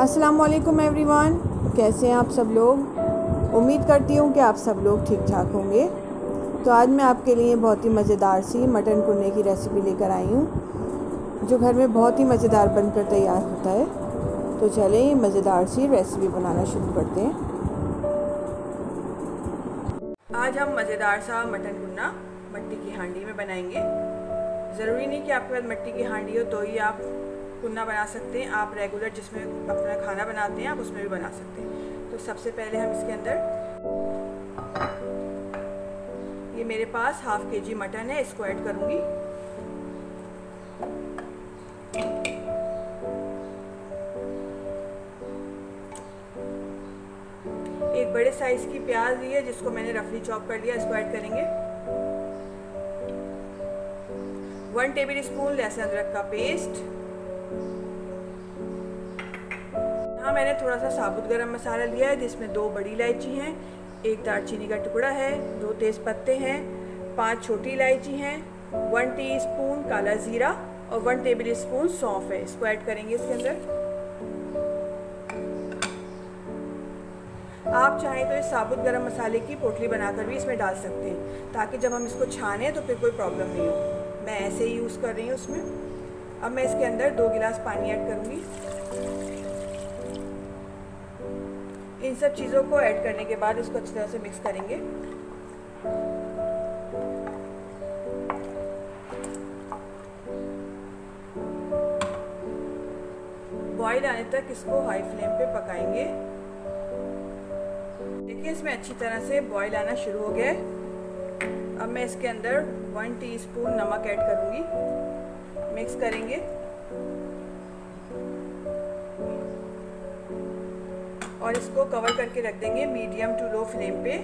अस्सलामुअलैकुम एवरीवन, कैसे हैं आप सब लोग। उम्मीद करती हूँ कि आप सब लोग ठीक ठाक होंगे। तो आज मैं आपके लिए बहुत ही मज़ेदार सी मटन कुन्ने की रेसिपी लेकर आई हूँ, जो घर में बहुत ही मज़ेदार बनकर तैयार होता है। तो चलें मज़ेदार सी रेसिपी बनाना शुरू करते हैं। आज हम मज़ेदार सा मटन कुन्ना मिट्टी की हांडी में बनाएंगे। ज़रूरी नहीं कि आपके पास मिट्टी की हांडी हो तो ही आप कुन्ना बना सकते हैं। आप रेगुलर जिसमें अपना खाना बनाते हैं आप उसमें भी बना सकते हैं। तो सबसे पहले हम इसके अंदर, ये मेरे पास हाफ केजी मटन है, इसको ऐड करूँगी। एक बड़े साइज की प्याज ली है जिसको मैंने रफली चॉप कर लिया, इसको ऐड करेंगे। 1 टेबल स्पून लहसुन अदरक का पेस्ट। यहाँ मैंने थोड़ा सा साबुत गरम मसाला लिया है जिसमें 2 बड़ी इलायची हैं, 1 दालचीनी का टुकड़ा है, 2 तेज पत्ते हैं, 5 छोटी इलायची हैं, 1 टीस्पून काला जीरा और 1 टेबल स्पून सौंफ है। इसको ऐड करेंगे इसके अंदर। आप चाहें तो इस साबुत गरम मसाले की पोटली बनाकर भी इसमें डाल सकते हैं, ताकि जब हम इसको छाने तो फिर कोई प्रॉब्लम नहीं हो। मैं ऐसे ही यूज़ कर रही हूँ उसमें। अब मैं इसके अंदर 2 गिलास पानी ऐड करूँगी। इन सब चीज़ों को ऐड करने के बाद इसको अच्छी तरह से मिक्स करेंगे। बॉईल आने तक इसको हाई फ्लेम पे पकाएंगे। देखिए इसमें अच्छी तरह से बॉईल आना शुरू हो गया है। अब मैं इसके अंदर 1 टीस्पून नमक ऐड करूँगी। मिक्स करेंगे और इसको कवर करके रख देंगे मीडियम टू लो फ्लेम पे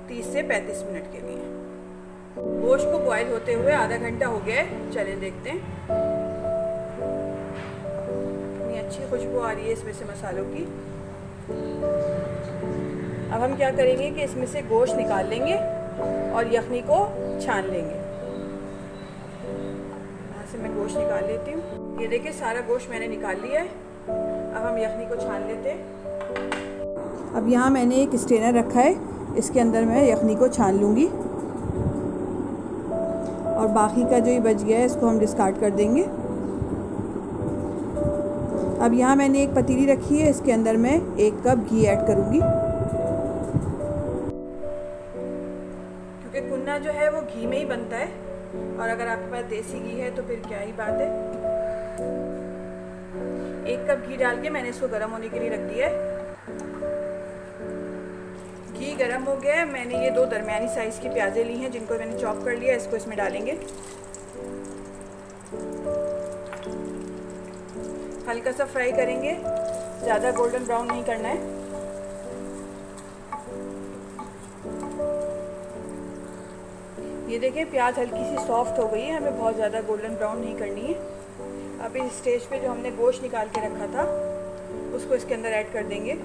30 से 35 मिनट के लिए। गोश्त को बॉईल होते हुए आधा घंटा हो गया है, चले देखते हैं। इतनी अच्छी खुशबू आ रही है इसमें से मसालों की। अब हम क्या करेंगे कि इसमें से गोश्त निकाल लेंगे और यखनी को छान लेंगे। यहाँ से मैं गोश्त निकाल लेती हूँ। ये देखिए सारा गोश्त मैंने निकाल लिया है। अब हम यखनी को छान लेते हैं। अब यहाँ मैंने एक स्ट्रेनर रखा है, इसके अंदर मैं यखनी को छान लूँगी और बाकी का जो ये बच गया है इसको हम डिस्कार्ड कर देंगे। अब यहाँ मैंने एक पतीली रखी है, इसके अंदर मैं 1 कप घी ऐड करूँगी, क्योंकि कुन्ना जो है वो घी में ही बनता है। और अगर आपके पास देसी घी है तो फिर क्या ही बात है। 1 कप घी डाल के मैंने इसको गर्म होने के लिए रख दिया है। घी गर्म हो गया है। मैंने ये 2 दरमियानी साइज़ की प्याज़ें ली हैं जिनको मैंने चॉप कर लिया। इसको इसमें डालेंगे। हल्का सा फ्राई करेंगे, ज़्यादा गोल्डन ब्राउन नहीं करना है। ये देखिए प्याज हल्की सी सॉफ्ट हो गई है, हमें बहुत ज़्यादा गोल्डन ब्राउन नहीं करनी है। अब इस स्टेज पे जो हमने गोश्त निकाल के रखा था उसको इसके अंदर ऐड कर देंगे।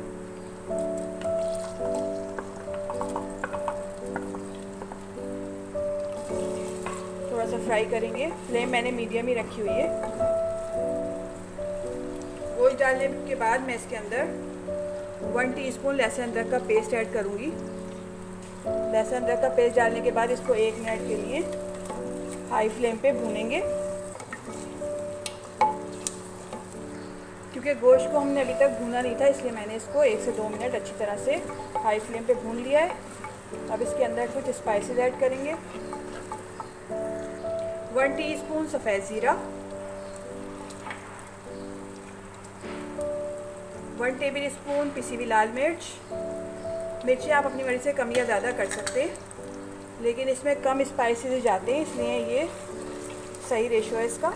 थोड़ा सा फ्राई करेंगे। फ्लेम मैंने मीडियम ही रखी हुई है। गोश्त डालने के बाद मैं इसके अंदर 1 टीस्पून लहसुन अदरक का पेस्ट ऐड करूँगी। लहसुन अदरक का पेस्ट डालने के बाद इसको 1 मिनट के लिए हाई फ्लेम पे भूनेंगे। क्योंकि गोश्त को हमने अभी तक भूना नहीं था, इसलिए मैंने इसको 1 से 2 मिनट अच्छी तरह से हाई फ्लेम पे भून लिया है। अब इसके अंदर कुछ स्पाइसेस ऐड करेंगे। 1 टीस्पून सफ़ेद ज़ीरा, 1 टेबल स्पून पिसी हुई लाल मिर्च। मिर्ची आप अपनी मर्ज़ी से कम या ज़्यादा कर सकते हैं, लेकिन इसमें कम स्पाइसेस जाते हैं इसलिए ये सही रेशो है इसका।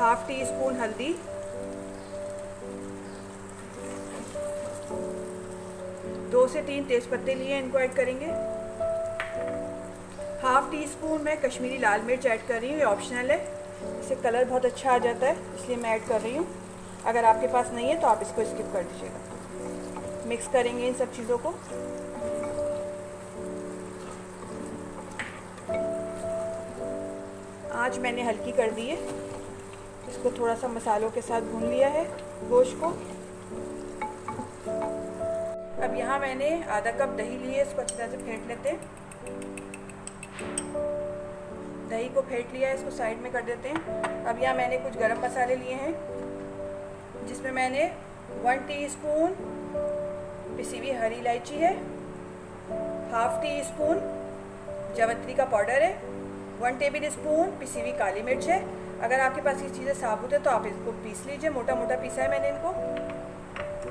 हाफ टी स्पून हल्दी, 2 से 3 तेज़पत्ते लिए इनको ऐड करेंगे। हाफ टी स्पून मैं कश्मीरी लाल मिर्च ऐड कर रही हूँ, ये ऑप्शनल है। इससे कलर बहुत अच्छा आ जाता है इसलिए मैं ऐड कर रही हूँ। अगर आपके पास नहीं है तो आप इसको स्किप कर दीजिएगा। मिक्स करेंगे इन सब चीज़ों को। आंच मैंने हल्की कर दी है। इसको थोड़ा सा मसालों के साथ भून लिया है गोश्त को। अब यहाँ मैंने आधा कप दही ली है, इसको अच्छी तरह से फेंट लेते हैं। दही को फेंट लिया है, इसको साइड में कर देते हैं। अब यहाँ मैंने कुछ गरम मसाले लिए हैं, जिसमें मैंने 1 टीस्पून पिसी हुई हरी इलायची है, 1/2 टीस्पून जावित्री का पाउडर है, 1 टेबल स्पून पिसी हुई काली मिर्च है। अगर आपके पास ये चीज़ें साबुत है तो आप इसको पीस लीजिए, मोटा मोटा पीसा है मैंने इनको।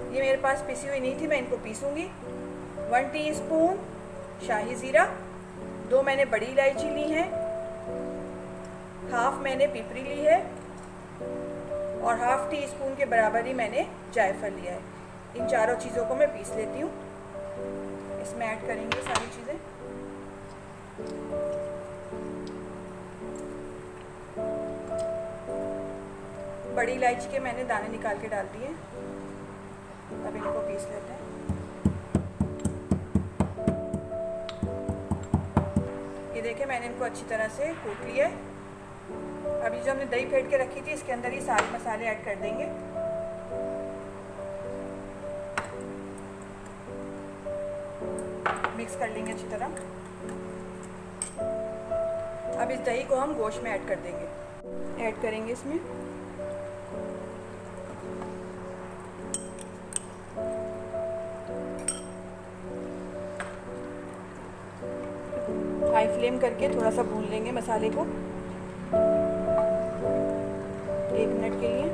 ये मेरे पास पिसी हुई नहीं थी, मैं इनको पीसूँगी। 1 टीस्पून शाही ज़ीरा, 2 मैंने बड़ी इलायची ली हैं, 1/2 मैंने पिपरी ली है और 1/2 टीस्पून के बराबर ही मैंने जायफल लिया है। इन चारों चीज़ों को मैं पीस लेती हूँ। इसमें ऐड करेंगे सारी चीज़ें। बड़ी इलायची के मैंने दाने निकाल के डाल दिए। अब इनको पीस लेते हैं। ये देखिए मैंने इनको अच्छी तरह से कूट लिया है। अभी जो हमने दही फेंट के रखी थी, इसके अंदर ये सारे मसाले ऐड कर देंगे। मिक्स कर लेंगे अच्छी तरह। अब इस दही को हम गोश्त में ऐड कर देंगे। ऐड करेंगे इसमें। हाई फ्लेम करके थोड़ा सा भून लेंगे मसाले को 1 मिनट के लिए।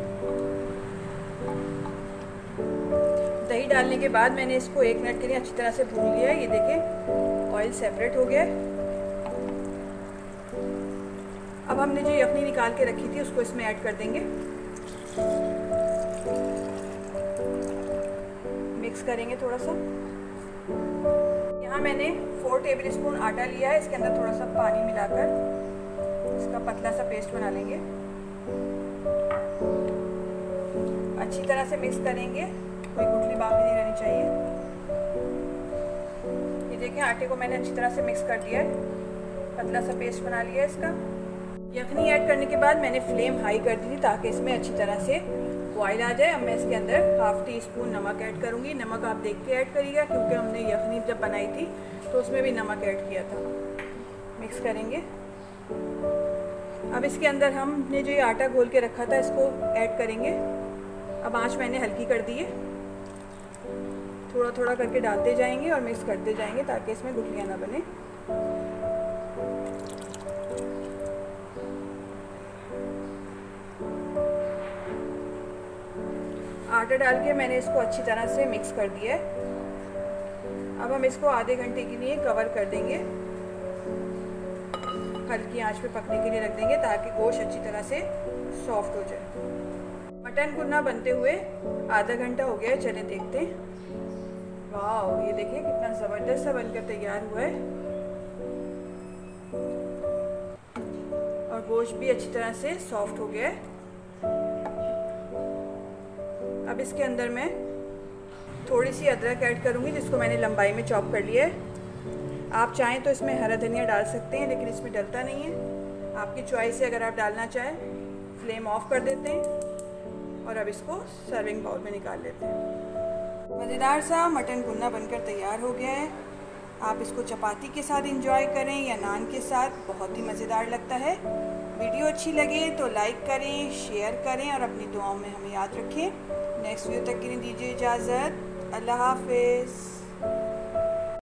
दही डालने के बाद मैंने इसको 1 मिनट के लिए अच्छी तरह से भून लिया है। ये देखिए ऑयल सेपरेट हो गया है। अब हमने जो यखनी निकाल के रखी थी उसको इसमें ऐड कर देंगे। मिक्स करेंगे थोड़ा सा। यहाँ मैंने 4 टेबल स्पून आटा लिया है, इसके अंदर थोड़ा सा पानी मिलाकर इसका पतला सा पेस्ट बना लेंगे। अच्छी तरह से मिक्स करेंगे, कोई गुठली बाकी नहीं रहनी चाहिए। ये देखिए आटे को मैंने अच्छी तरह से मिक्स कर दिया है, पतला सा पेस्ट बना लिया है इसका। यखनी ऐड करने के बाद मैंने फ्लेम हाई कर दी थी ताकि इसमें अच्छी तरह से बॉयल आ जाए। अब मैं इसके अंदर 1/2 टीस्पून नमक ऐड करूँगी। नमक आप देख के ऐड करिएगा, क्योंकि हमने यखनी जब बनाई थी तो उसमें भी नमक ऐड किया था। मिक्स करेंगे। अब इसके अंदर हमने जो ये आटा घोल के रखा था इसको ऐड करेंगे। अब आंच मैंने हल्की कर दी है। थोड़ा थोड़ा करके डालते जाएंगे और मिक्स करते जाएंगे ताकि इसमें गुठलियाँ ना बने। आटा डाल के मैंने इसको अच्छी तरह से मिक्स कर दिया है। अब हम इसको आधे घंटे के लिए कवर कर देंगे, हल्की आंच पे पकने के लिए रख देंगे ताकि गोश्त अच्छी तरह से सॉफ्ट हो जाए। मटन कुन्ना बनते हुए आधा घंटा हो गया है, चले देखते हैं। वाह, ये देखिए कितना ज़बरदस्त सा बनकर तैयार हुआ है और गोश्त भी अच्छी तरह से सॉफ्ट हो गया है। अब इसके अंदर मैं थोड़ी सी अदरक ऐड करूँगी, जिसको मैंने लंबाई में चॉप कर लिया है। आप चाहें तो इसमें हरा धनिया डाल सकते हैं, लेकिन इसमें डलता नहीं है। आपकी चॉइस है, अगर आप डालना चाहें। फ्लेम ऑफ कर देते हैं और अब इसको सर्विंग बाउल में निकाल लेते हैं। मज़ेदार सा मटन कुन्ना बनकर तैयार हो गया है। आप इसको चपाती के साथ एंजॉय करें या नान के साथ, बहुत ही मज़ेदार लगता है। वीडियो अच्छी लगे तो लाइक करें, शेयर करें और अपनी दुआओं में हमें याद रखें। नेक्स्ट वीडियो तक के लिए दीजिए इजाज़त। अल्लाह हाफिज़।